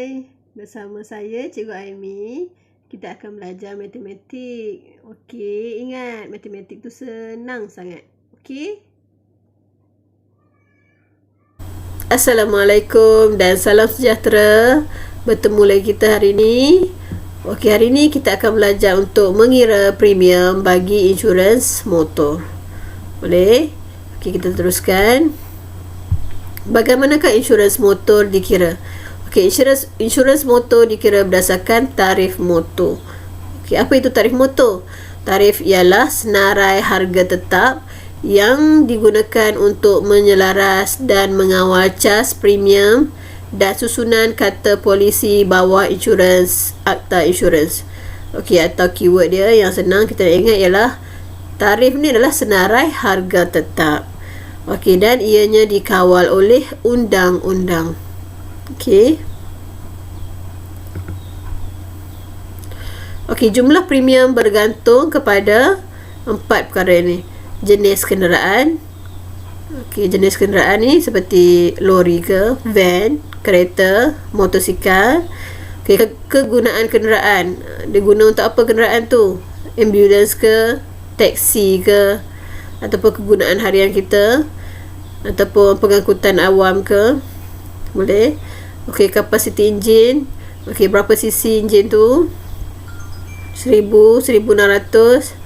Hai, bersama saya Cikgu Aimi. Kita akan belajar matematik. Okey, ingat matematik tu senang sangat. Okey? Assalamualaikum dan salam sejahtera. Bertemu lagi kita hari ini. Okey, hari ini kita akan belajar untuk mengira premium bagi insurans motor. Boleh? Okey, kita teruskan. Bagaimanakah insurans motor dikira? Okey, insurans motor dikira berdasarkan tarif motor. Okey, apa itu tarif motor? Tarif ialah senarai harga tetap yang digunakan untuk menyelaras dan mengawal cas premium dan susunan kata polisi bawah insurans akta insurans. Okey, atau keyword dia yang senang kita nak ingat ialah tarif ni adalah senarai harga tetap. Okey, dan ianya dikawal oleh undang-undang. Okey. Okey, jumlah premium bergantung kepada 4 perkara ini. Jenis kenderaan. Okey, jenis kenderaan ni seperti lori ke, van, kereta, motosikal. Okey, kegunaan kenderaan. Dia guna untuk apa kenderaan tu? Ambulans ke, taksi ke, ataupun kegunaan harian kita, ataupun pengangkutan awam ke. Boleh. Okey, kapasiti enjin. Okey, berapa cc enjin tu? 1000, 1600,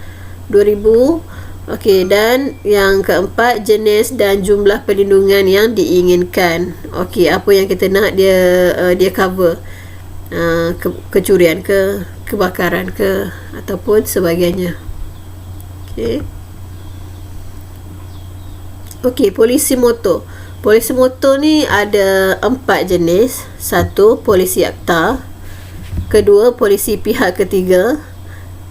2000. Okey, dan yang keempat, jenis dan jumlah perlindungan yang diinginkan. Okey, apa yang kita nak dia cover? Kecurian ke, kebakaran ke, ataupun sebagainya. Okey. Okey, polisi motor. Polisi motor ni ada 4 jenis. 1, polisi akta. 2, polisi pihak ketiga.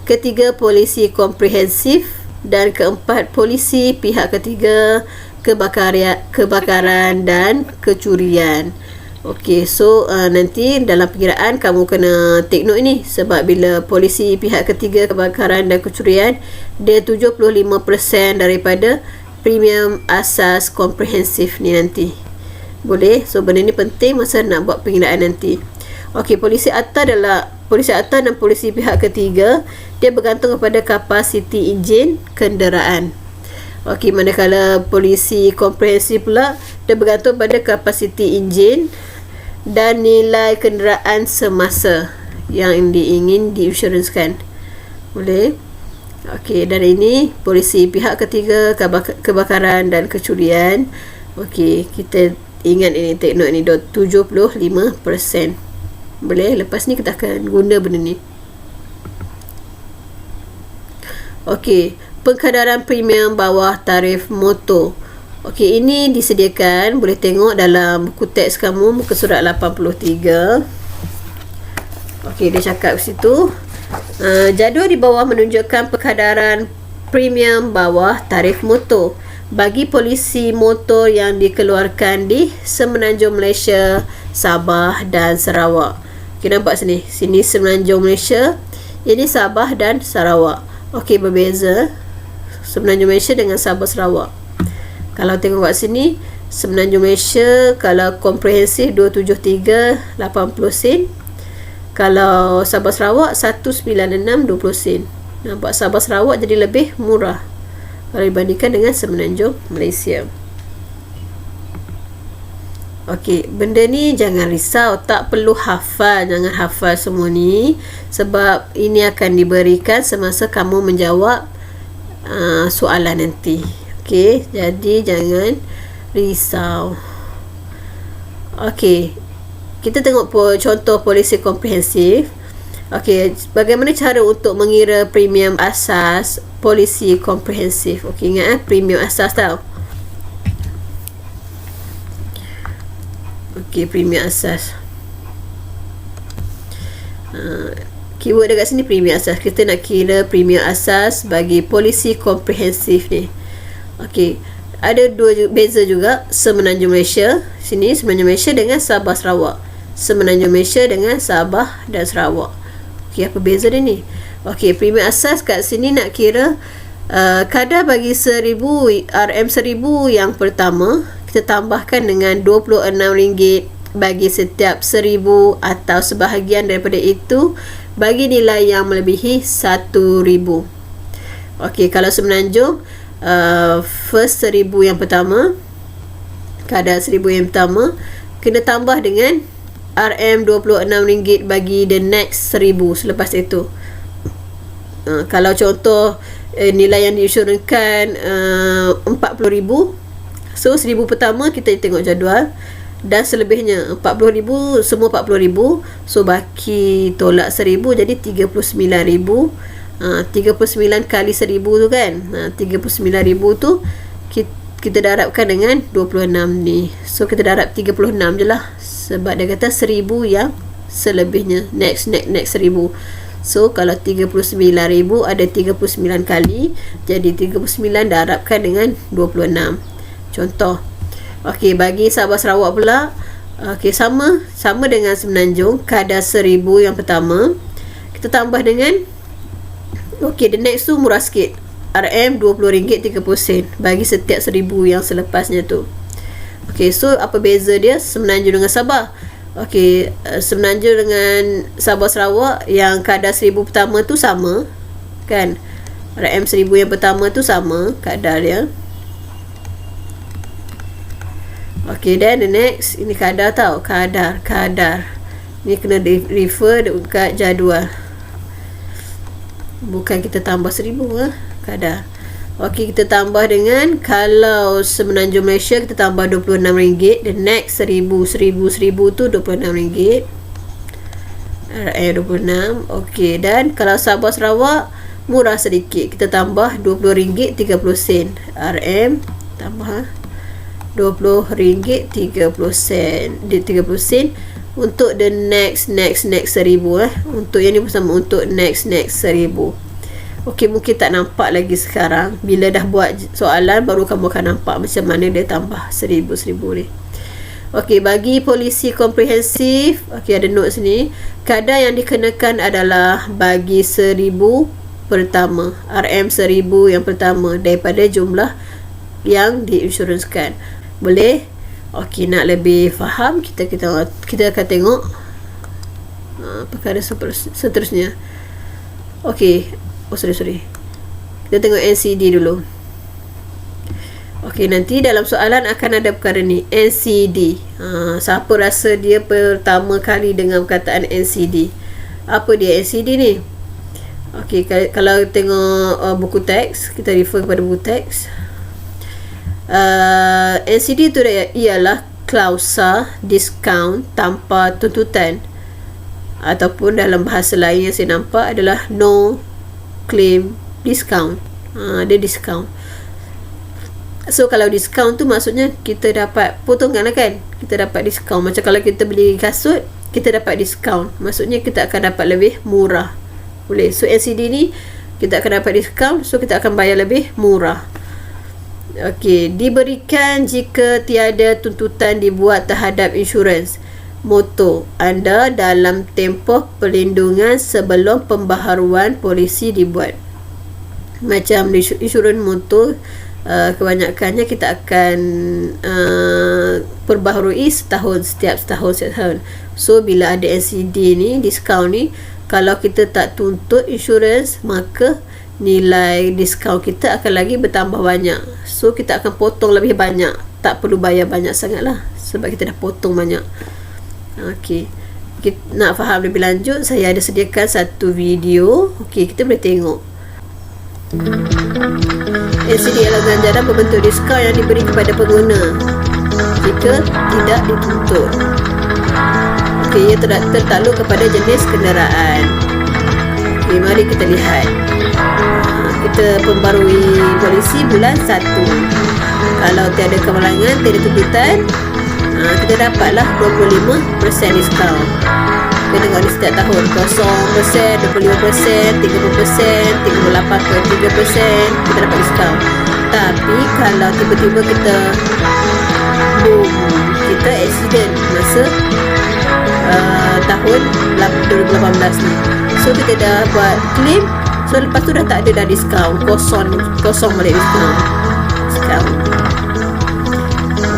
3, polisi komprehensif. Dan 4, polisi pihak ketiga, kebakaran dan kecurian. Okey, so nanti dalam pengiraan kamu kena take note ni. Sebab bila polisi pihak ketiga, kebakaran dan kecurian, dia 75% daripada premium asas komprehensif ni nanti. Boleh? So benda ni penting masa nak buat pengiraan nanti. Okey, polisi akta dan polisi pihak ketiga, dia bergantung kepada kapasiti enjin kenderaan. Okey, manakala polisi komprehensif pula, dia bergantung pada kapasiti enjin dan nilai kenderaan semasa yang diingin diinsurансkan. Boleh? Okey, dan ini polisi pihak ketiga, kebakaran dan kecurian. Okey, kita ingat ini, take note ni, 75%. Boleh? Lepas ni kita akan guna benda ni. Okey, pengkadaran premium bawah tarif motor. Okey, ini disediakan, boleh tengok dalam buku teks kamu, muka surat 83. Okey, dia cakap situ. Jadual di bawah menunjukkan pengkadaran premium bawah tarif motor bagi polisi motor yang dikeluarkan di Semenanjung Malaysia, Sabah dan Sarawak. Okay, nampak sini. Sini Semenanjung Malaysia, ini Sabah dan Sarawak. Okey, berbeza Semenanjung Malaysia dengan Sabah Sarawak. Kalau tengok kat sini, Semenanjung Malaysia kalau komprehensif 273 80 sen. Kalau Sabah Sarawak 196 20 sen. Nampak Sabah Sarawak jadi lebih murah kalau dibandingkan dengan Semenanjung Malaysia. Okey, benda ni jangan risau, tak perlu hafal, jangan hafal semua ni sebab ini akan diberikan semasa kamu menjawab soalan nanti. Okey, jadi jangan risau. Okey, kita tengok contoh polisi komprehensif. Okey, bagaimana cara untuk mengira premium asas polisi komprehensif? Okey, ingat premium asas tau. Okey, premium asas. Keyword dekat sini premium asas. Kita nak kira premium asas bagi polisi komprehensif ni. Okey, ada dua beza juga. Semenanjung Malaysia, sini Semenanjung Malaysia dengan Sabah Sarawak. Semenanjung Malaysia dengan Sabah dan Sarawak. Okey, apa beza dia ni? Okey, premium asas kat sini nak kira kadar bagi 1000 RM1000 yang pertama kita tambahkan dengan RM26 bagi setiap 1,000 atau sebahagian daripada itu bagi nilai yang melebihi 1,000. Okey, kalau Semenanjung, first 1,000 yang pertama, kadar 1,000 yang pertama kena tambah dengan RM26 bagi the next 1,000 selepas itu. Kalau contoh nilai yang diinsurankan 40,000, so 1,000 pertama kita tengok jadual, dan selebihnya 40,000, semua 40,000, so baki tolak 1,000 jadi 39,000. 39 kali 1,000 tu kan, 39,000 tu kita darabkan dengan 26 ni, so kita darab 36 je lah, sebab dia kata 1,000 yang selebihnya, next 1,000. So kalau 39,000 ada 39 kali, jadi 39 darabkan dengan 26. Contoh. Okey, bagi Sabah Sarawak pula, okey, sama dengan Semenanjung, kadar 1,000 yang pertama kita tambah dengan, okey, the next tu murah sikit, RM20.30 bagi setiap 1,000 yang selepasnya tu. Okey, so apa beza dia Semenanjung dengan Sabah? Okey, Semenanjung dengan Sabah Sarawak, yang kadar 1,000 pertama tu sama kan, RM1,000 yang pertama tu sama kadar dia. Okey, then the next, ini kadar tau, kadar ni kena refer dekat jadual, bukan kita tambah 1,000 kadar. Okey, kita tambah dengan, kalau Semenanjung Malaysia kita tambah RM26, the next 1,000 tu RM26, RM26. Okey, dan kalau Sabah Sarawak murah sedikit, kita tambah RM20.30, RM tambah RM20.30 untuk the next 1,000 untuk yang ni bersama, untuk next 1,000. Okey, mungkin tak nampak lagi sekarang, bila dah buat soalan baru kamu akan nampak macam mana dia tambah 1,000 ni. Okey, bagi polisi komprehensif, okey, ada notes ni, kadar yang dikenakan adalah bagi 1,000 pertama, RM1,000 yang pertama daripada jumlah yang diinsurансkan. Boleh? Okey, nak lebih faham, kita akan tengok perkara seterusnya. Okey, sorry, kita tengok NCD dulu. Okey, nanti dalam soalan akan ada perkara ni, NCD. Siapa rasa dia pertama kali dengar perkataan NCD? Apa dia NCD ni? Okey, kalau tengok buku teks, kita refer kepada buku teks. NCD tu ialah klausa diskaun tanpa tuntutan, ataupun dalam bahasa lain yang saya nampak adalah no claim discount. Dia discount. So kalau discount tu maksudnya kita dapat potongan lah kan, kita dapat discount. Macam kalau kita beli kasut, kita dapat discount, maksudnya kita akan dapat lebih murah. Boleh. So NCD ni kita akan dapat discount, so kita akan bayar lebih murah. Okey, diberikan jika tiada tuntutan dibuat terhadap insurans motor anda dalam tempoh perlindungan sebelum pembaharuan polisi dibuat. Macam insurans motor, kebanyakannya kita akan perbaharui setiap setahun. So bila ada NCD ni, diskaun ni, kalau kita tak tuntut insurans, maka nilai diskaun kita akan lagi bertambah banyak. So kita akan potong lebih banyak, tak perlu bayar banyak sangat lah, sebab kita dah potong banyak. Okey, nak faham lebih lanjut, saya ada sediakan satu video. Okey, kita boleh tengok. NCD adalah ganjaran berbentuk diskaun yang diberi kepada pengguna jika tidak dituntut. Okey, ia tertakluk kepada jenis kenderaan. Okey, mari kita lihat. Kita pembarui polisi bulan 1. Kalau tiada kemalangan, tiada tuntutan, kita dapatlah 25% diskaun. Kita tengok ni setiap tahun, 0%, 25%, 30%, 38.3%, kita dapat diskaun. Tapi kalau tiba-tiba kita accident masa tahun 2018 ni, so kita dah buat claim, so lepas tu dah tak ada dah diskaun, kosong balik diskaun.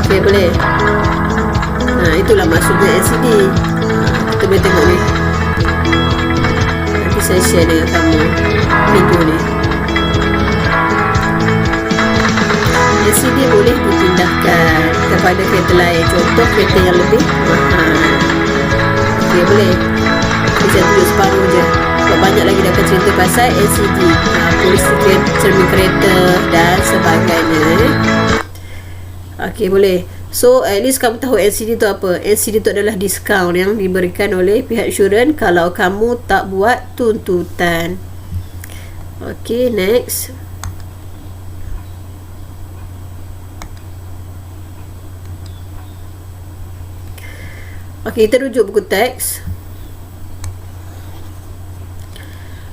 Okey, boleh. Itulah maksudnya NCD. Kita boleh tengok ni. Nanti saya share dengan kamu video ni. NCD boleh dipindahkan kepada kereta lain. Contoh kereta yang lebih mahal. Okey, boleh. Saya tulis separuh je. Sebab banyak lagi dapat cerita pasal NCD, polisi cermin kereta dan sebagainya. Okey, boleh. So at least kamu tahu NCD tu apa. NCD tu adalah diskaun yang diberikan oleh pihak insurans kalau kamu tak buat tuntutan. Okey, next. Okey, kita rujuk buku teks.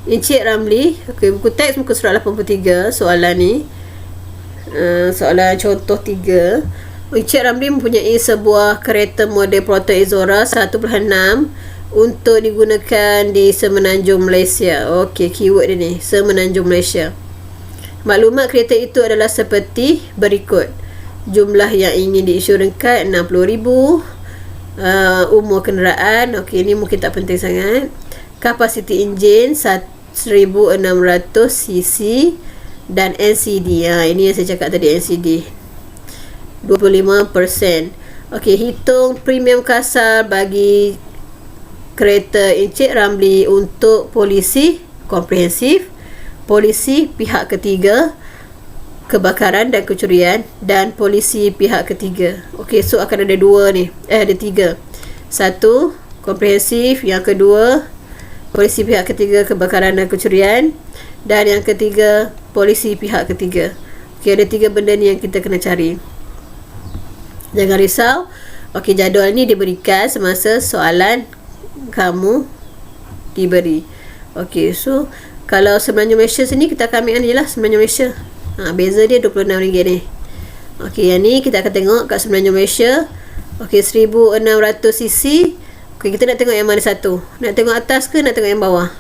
Encik Ramli. Okey, buku teks muka surat 83. Soalan ni soalan contoh 3. Encik Ramli mempunyai sebuah kereta model Proton Exora 1.6 untuk digunakan di Semenanjung Malaysia. Okey, keyword dia ni, Semenanjung Malaysia. Maklumat kereta itu adalah seperti berikut. Jumlah yang ingin diinsurans 60,000. Umur kenderaan, okey, ni mungkin tak penting sangat. Kapasiti enjin 1600 cc dan NCD. Ini yang saya cakap tadi, NCD 25%. Okey, hitung premium kasar bagi kereta Encik Ramli untuk polisi komprehensif, polisi pihak ketiga, kebakaran dan kecurian, dan polisi pihak ketiga. Okey, so akan ada dua ni. Ada tiga. Satu, komprehensif. Yang kedua, polisi pihak ketiga, kebakaran dan kecurian. Dan yang ketiga, polisi pihak ketiga. Okey, ada tiga benda ni yang kita kena cari. Jangan risau. Okey, jadual ni diberikan semasa soalan kamu diberi. Okey, so kalau Semenanjung Malaysia sini, kita akan ambil ni je lah, Semenanjung Malaysia. Beza dia RM26 ni. Okey, yang ni kita akan tengok kat Semenanjung Malaysia. Okey, 1600 cc. Okey, kita nak tengok yang mana satu. Nak tengok atas ke nak tengok yang bawah?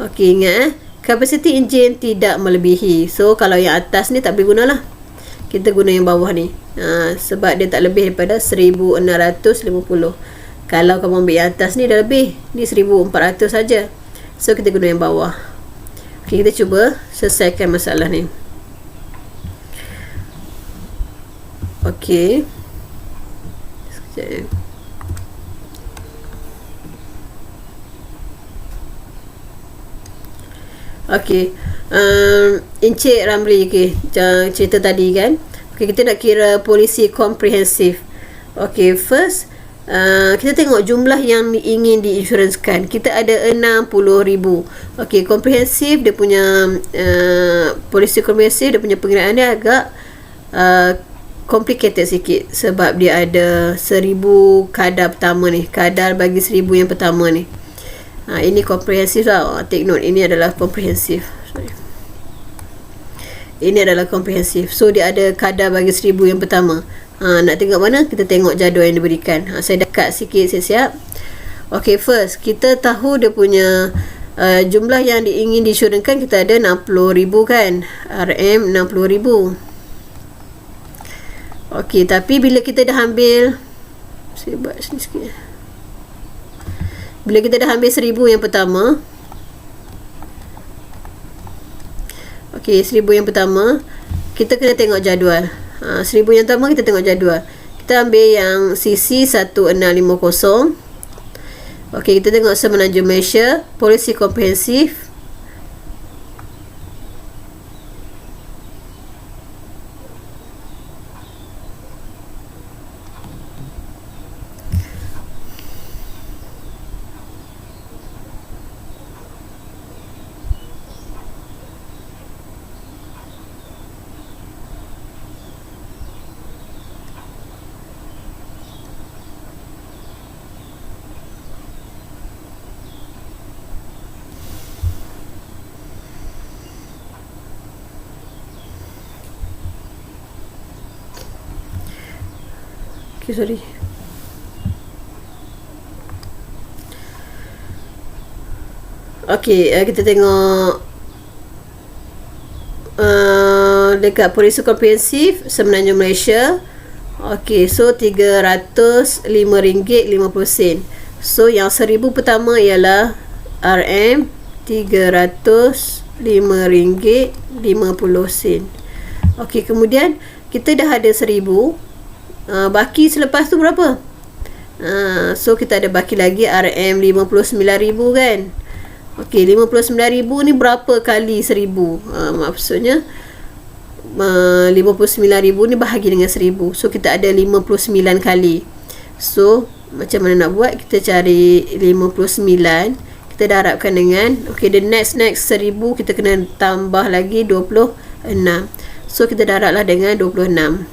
Okey, ingat kapasiti enjin tidak melebihi. So kalau yang atas ni tak boleh gunalah. Kita guna yang bawah ni. Sebab dia tak lebih daripada 1650. Kalau kamu ambil yang atas ni dah lebih. Ni 1400 saja. So kita guna yang bawah. Okey, kita cuba selesaikan masalah ni. Okey. Sekejap. Okey. Encik Ramli, okey, cerita tadi kan. Okey, kita nak kira polisi komprehensif. Okey, first kita tengok jumlah yang ingin diinsurансkan. Kita ada 60,000. Okey, komprehensif dia punya polisi komprehensif, dia punya pengiraan dia agak complicated sikit sebab dia ada 1000 kadar pertama ni. Kadar bagi 1000 yang pertama ni. Ini komprehensif lah. Take note, ini adalah komprehensif. Ini adalah komprehensif. So dia ada kadar bagi 1000 yang pertama. Nak tengok mana? Kita tengok jadual yang diberikan. Saya dekat sikit, siap-siap. Okay, first kita tahu dia punya jumlah yang ingin diinsurансkan. Kita ada 60,000 kan, RM 60,000. Okay, tapi bila kita dah ambil, saya buat sini sikit. Bila kita dah ambil 1000 yang pertama, okay, 1000 yang pertama, kita kena tengok jadual. 1000 yang pertama kita tengok jadual. Kita ambil yang CC 1650. Okey, kita tengok Semenanjung Malaysia, polisi komprehensif. Okay, sorry. Okay, kita tengok dekat polisi komprehensif Semenanjung Malaysia. Okey, so RM305.50. So yang 1000 pertama ialah RM RM305.50. Okey, kemudian kita dah ada 1000. Baki selepas tu berapa? So kita ada baki lagi RM59,000 kan. Okey, 59,000 ni berapa kali 1000? Maksudnya 59,000 ni bahagi dengan 1000. So kita ada 59 kali. So macam mana nak buat? Kita cari 59. Kita darabkan dengan, okey, the next 1000 kita kena tambah lagi 26. So kita darablah dengan 26.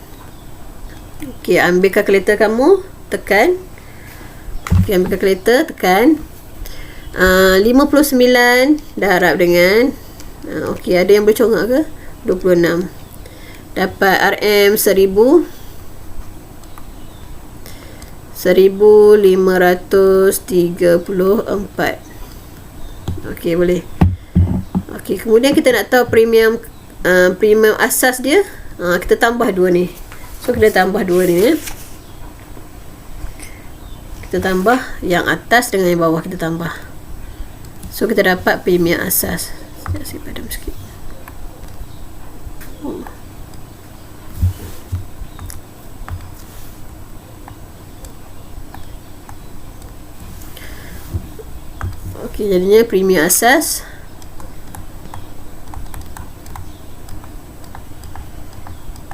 Okey, ambil kalkulator kamu, tekan. Okey, ambil kalkulator, tekan. 59 darab dengan okey, ada yang bercongak ke? 26. Dapat RM 1000 1534. Okey, boleh. Okey, kemudian kita nak tahu premium asas dia. Kita tambah dua ni. So kita tambah dua ni ya. Kita tambah yang atas dengan yang bawah, kita tambah. So kita dapat premium asas. Saya padam sikit. Okey, jadinya premium asas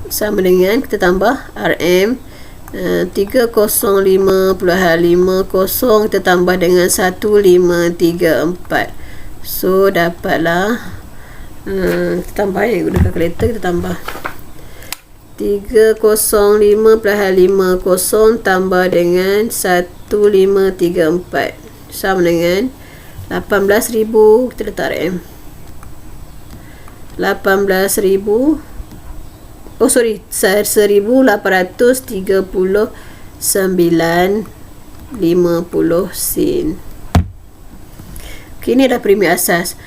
sama dengan, kita tambah RM 305.50, kita tambah dengan 1534. So dapatlah kita tambah ya, guna kalkulator, kita tambah 305.50 tambah dengan 1534 sama dengan 18,000. Kita letak RM 18,000. 1839.50 sen. Okey, ini adalah premium asas.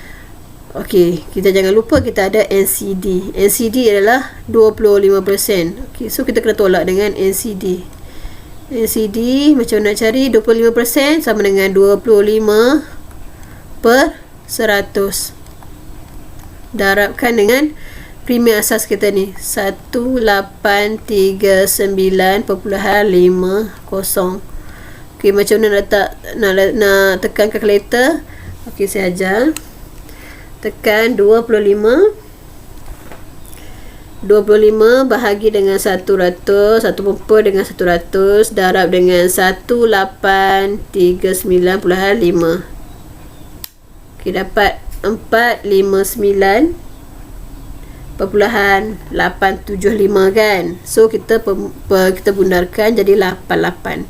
Okey, kita jangan lupa kita ada NCD. NCD adalah 25%. Okey, so kita kena tolak dengan NCD. NCD macam nak cari? 25% sama dengan 25/100. Darabkan dengan premium asas kita ni 1839.50. Okey, macam mana nak tekan kalkulator? Okey, saya ajar. Tekan 25 bahagi dengan 100, 1 dengan 100, darab dengan 1839.5. Okey, dapat 459.875 kan. So kita kita bundarkan jadi 88.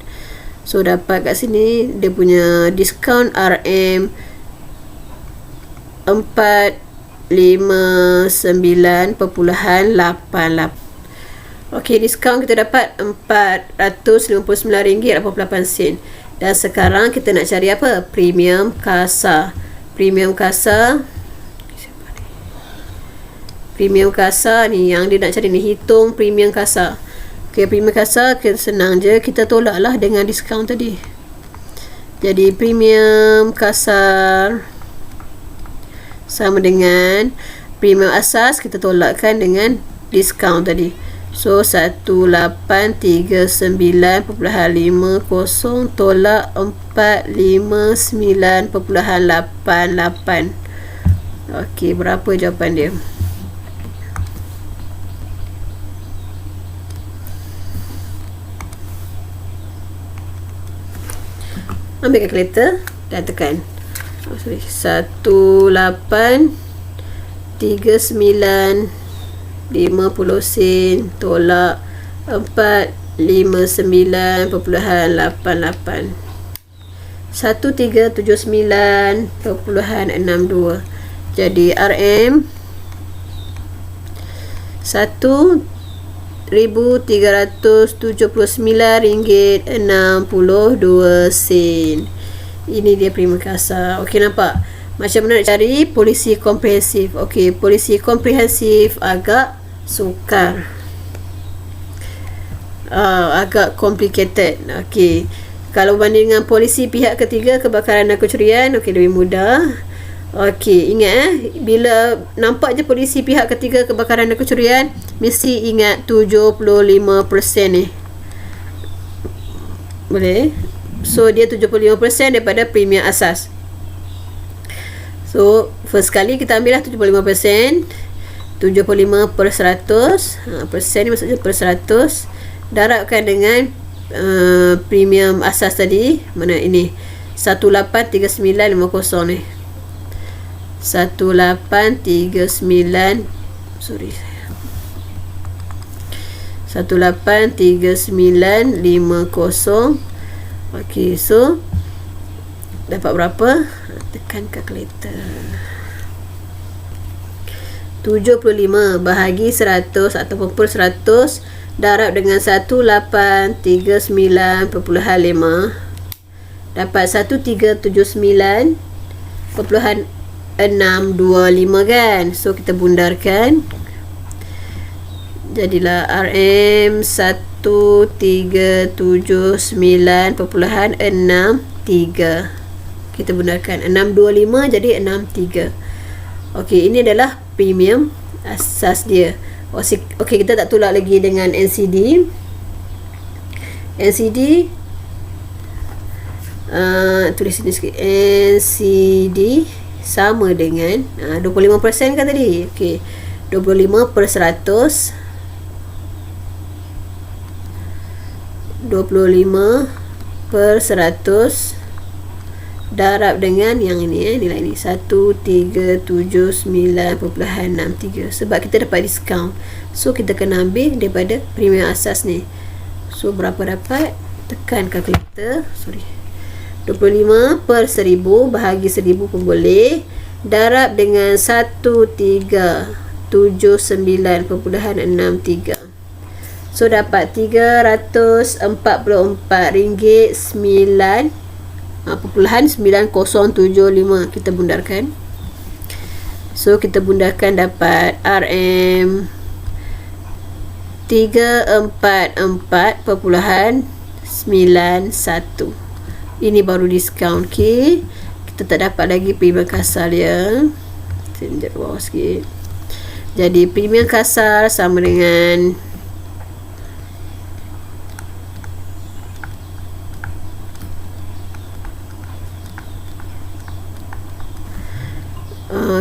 So dapat kat sini dia punya diskaun RM 459.88. Okey, diskaun kita dapat RM459.88. Dan sekarang kita nak cari apa? Premium kasa. Premium kasa ni yang dia nak cari ni, hitung premium kasa. Okey, premium kasa kita senang je, kita tolaklah dengan diskaun tadi. Jadi premium kasar sama dengan premium asas, kita tolakkan dengan diskaun tadi. So 1839.50 tolak 459.88. Okey, berapa jawapan dia? Ambil kalkulator dan tekan 1839.50 sen tolak 459.88. 1379.62. Jadi RM RM1,379.62. Ini dia premium kasa. Okey, nampak macam mana nak cari polisi komprehensif. Okey, polisi komprehensif agak sukar. agak complicated. Okey, kalau banding dengan polisi pihak ketiga kebakaran dan kecurian, okey, lebih mudah. Okey, ingat bila nampak je polisi pihak ketiga kebakaran dan kecurian, mesti ingat 75% ni. Boleh? So dia 75% daripada premium asas. So first kali kita ambil lah 75%. 75 per 100, persen ni maksudnya per 100, darabkan dengan premium asas tadi. Mana ini 183950 ni, 1839, sorry, 183950. Okey, so dapat berapa? Tekan kalkulator. 75 bahagi 100 ataupun per 100 darab dengan 1839.5 dapat 1379.625 kan. So kita bundarkan, jadilah RM 1379.63. kita bundarkan 625 jadi 63. Okey, ini adalah premium asas dia. Okey, kita tak tolak lagi dengan NCD. Tulis sini sikit. NCD sama dengan 25% kan tadi. Okey, 25 per 100, 25 per 100 darab dengan yang ini, nilai ini 1379.63. sebab kita dapat diskaun, so kita kena ambil daripada premium asas ni. So berapa dapat? Tekan kalkulator. 25 per 1000 bahagi 1000 pun boleh, darab dengan 1379.63. so dapat RM344.9 .9075. kita bundarkan. So kita bundarkan dapat RM 344.91. Ini baru diskaun. Okay, kita tak dapat lagi premium kasar dia. Tunjuk bawah sikit. Jadi premium kasar sama dengan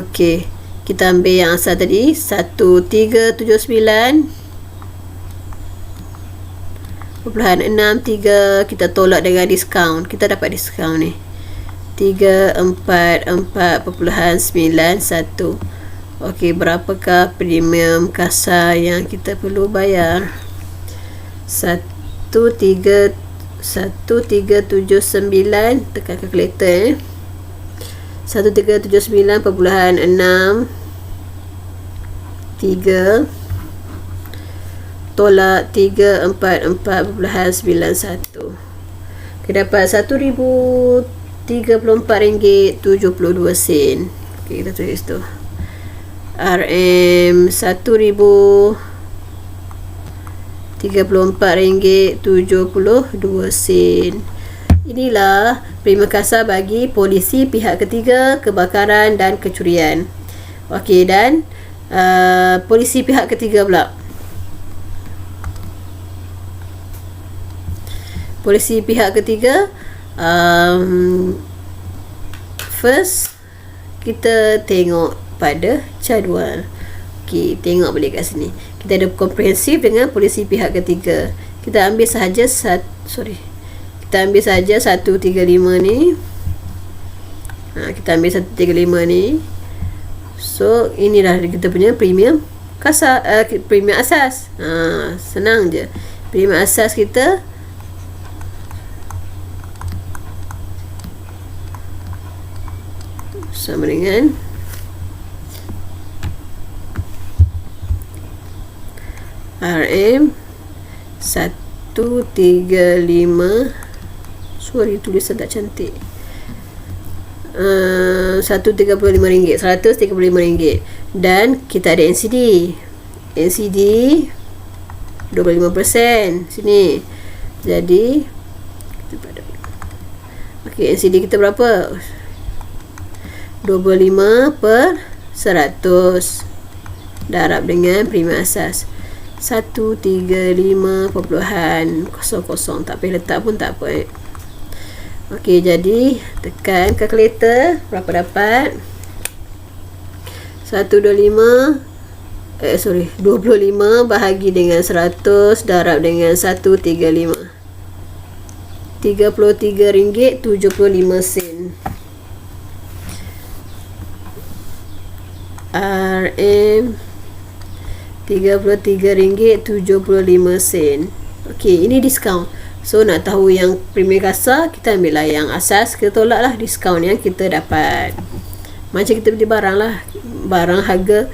okey, kita ambil yang asal tadi 1379.63, kita tolak dengan diskaun, kita dapat diskaun ni 344.91. okey, berapakah premium kasar yang kita perlu bayar? 1379, tekan kalkulator 1379.63 tolak 344.91. kita dapat RM1,034.72. okay, kita tulis tu RM 1,034.72. Inilah premium kasar bagi polisi pihak ketiga kebakaran dan kecurian. Okey, dan polisi pihak ketiga pula. Polisi pihak ketiga, first kita tengok pada jadual. Okey, tengok balik kat sini. Kita ada komprehensif dengan polisi pihak ketiga. Kita ambil sahaja kita ambil saja 135 ni. Kita ambil 135 ni. So inilah kita punya premium kasar, premium asas. Senang je. Premium asas kita sama dengan RM 135. Sorry, tulisan tak cantik. RM135, RM135. Dan kita ada NCD. 25% sini. Jadi okey, NCD kita berapa? 25/100 darab dengan premium asas 135.00. Tak payah letak pun tak apa. Okey, jadi tekan kalkulator, berapa dapat? 25 bahagi dengan 100 darab dengan 135. RM33.75. RM RM33.75. Okey, ini diskaun. So nak tahu yang premium kasar, kita ambil lah yang asas, kita tolak lah diskaun yang kita dapat. Macam kita beli barang lah, barang harga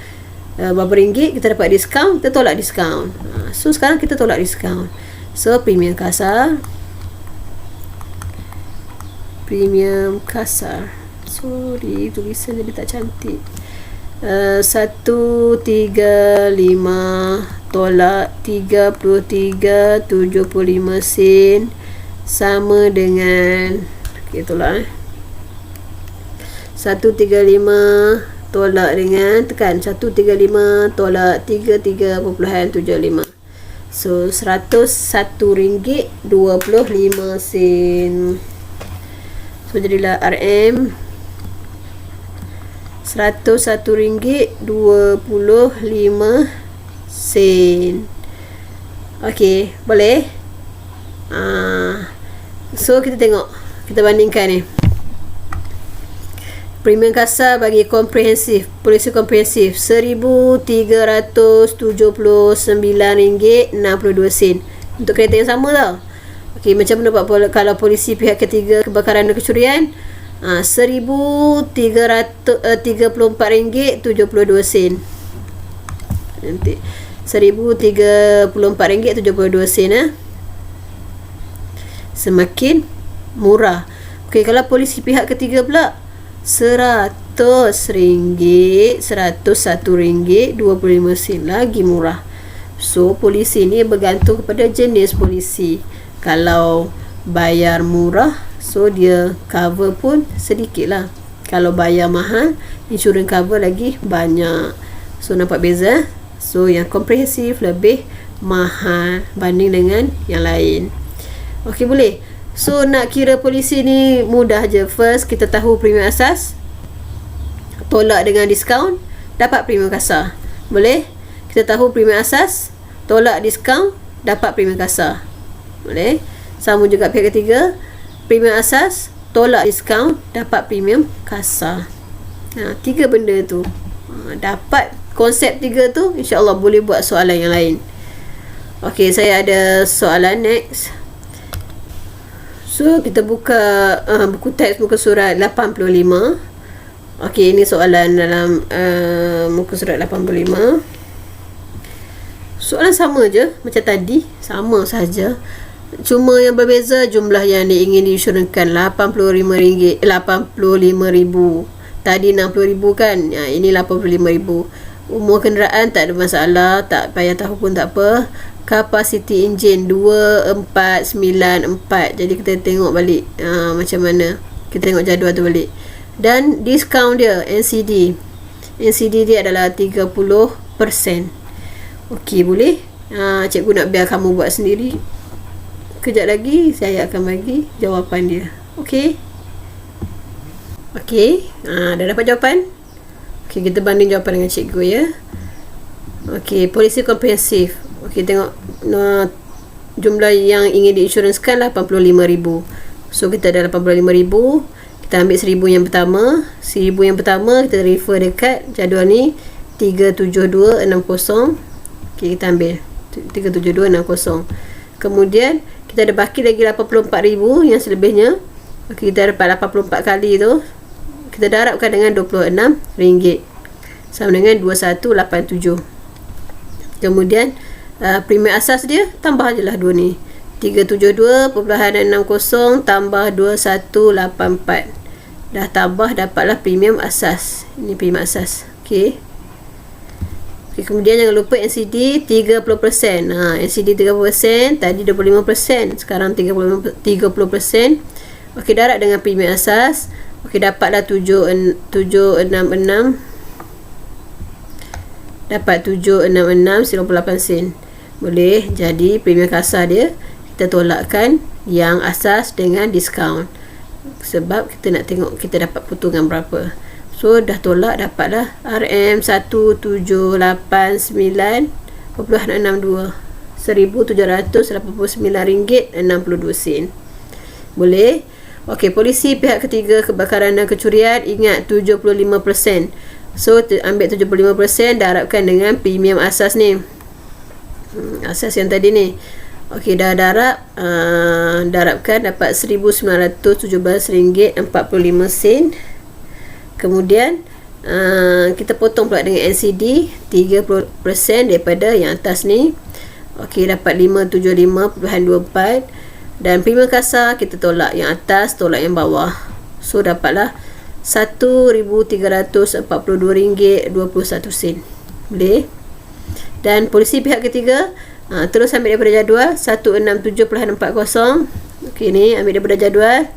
berapa ringgit, kita dapat diskaun, kita tolak diskaun. So sekarang kita tolak diskaun. So premium kasar, sorry tulisan jadi tak cantik. 135 tolak 33.75 sen sama dengan, okey, tolak 135 tolak dengan, tekan 135 tolak 33.75. So RM101.25. So jadilah RM RM101.25. Okey, boleh? So kita tengok, kita bandingkan ni. Premium kasar bagi komprehensif, polisi komprehensif RM1,379.62 untuk kereta yang sama tau. Okey, macam mana kalau polisi pihak ketiga kebakaran dan kecurian? RM1,334.72. Nanti RM1,034.72. Semakin murah. Okey, kalau polisi pihak ketiga pula RM101.25, lagi murah. So polisi ni bergantung kepada jenis polisi. Kalau bayar murah, so dia cover pun sedikit lah. Kalau bayar mahal, insurans cover lagi banyak. So nampak beza. So yang komprehensif lebih mahal banding dengan yang lain. Okey, boleh. So nak kira polisi ni mudah je. First kita tahu premium asas, tolak dengan diskaun, dapat premium kasar. Boleh? Kita tahu premium asas, tolak diskaun, dapat premium kasar. Boleh? Sama juga pihak ketiga, premium asas, tolak diskaun, dapat premium kasar. Tiga benda tu, dapat konsep tiga tu, insyaAllah boleh buat soalan yang lain. Okey, saya ada soalan next. So kita buka buku teks muka surat 85. Okey, ini soalan dalam muka surat 85. Soalan sama je macam tadi, sama saja. Cuma yang berbeza jumlah yang ingin diinsurans-kan. RM85,000. Tadi RM60,000 kan. Ini RM85,000. Umur kenderaan tak ada masalah, tak payah tahu pun tak apa. Kapasiti enjin 2494. Jadi kita tengok balik macam mana. Kita tengok jadual tu balik. Dan diskaun dia NCD dia adalah 30%. Okey, boleh. Cikgu nak biar kamu buat sendiri. Kejap lagi saya akan bagi jawapan dia. Okey. Dah dapat jawapan? Okey, kita banding jawapan dengan cikgu ya. Okey, polisi komprehensif. Okey, tengok jumlah yang ingin diinsurансkan RM85,000. So kita ada RM85,000. Kita ambil RM1,000 yang pertama. RM1,000 yang pertama kita refer dekat jadual ni 37260. Okey, kita ambil 37260. Kemudian kita ada baki lagi RM84,000 yang selebihnya. Okey, kita dapat 84 kali tu. Kita darabkan dengan RM26 sama dengan 2187. Kemudian premium asas dia tambah je lah dua ni, 372.60 tambah 2184. Dah tambah, dapatlah premium asas. Ini premium asas. Okey, Okey, kemudian jangan lupa NCD 30%. NCD 30%, tadi 25%, sekarang 30%. Okey, darab dengan premium asas. Okey, dapatlah 766. Dapat 766.98 sen. Boleh. Jadi premium kasar dia kita tolakkan yang asas dengan diskaun. Sebab kita nak tengok kita dapat potongan berapa. So dah tolak, dapatlah RM1789.662 RM1,789.62. Boleh. Okey, polisi pihak ketiga kebakaran dan kecurian, ingat 75%. So ambil 75%, darabkan dengan premium asas ni. Asas yang tadi ni. Okey, dah darabkan dapat RM1,917.45. Kemudian kita potong pula dengan NCD 30% daripada yang atas ni. Okey, dapat 575.24. Dan premium kasar kita tolak yang atas, tolak yang bawah. So dapatlah RM1,342.21. Boleh. Dan polisi pihak ketiga, terus ambil daripada jadual 167.40. Okey, ni ambil daripada jadual.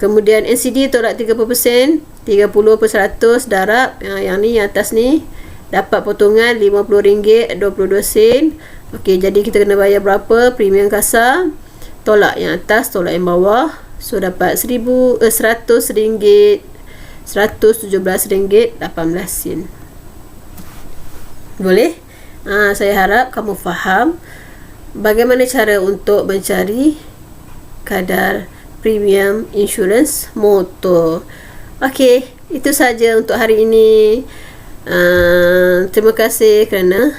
Kemudian NCD tolak 30%, 30% darab yang ni, yang atas ni, dapat potongan RM50.22. Okey, jadi kita kena bayar berapa? Premium kasar tolak yang atas, tolak yang bawah. So dapat RM100.117.18. Boleh? Saya harap kamu faham bagaimana cara untuk mencari kadar premium insurans motor. Okey, itu saja untuk hari ini. Terima kasih kerana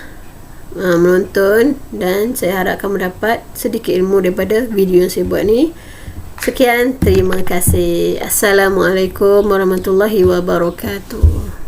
menonton, dan saya harap kamu dapat sedikit ilmu daripada video yang saya buat ni. Sekian, terima kasih. Assalamualaikum warahmatullahi wabarakatuh.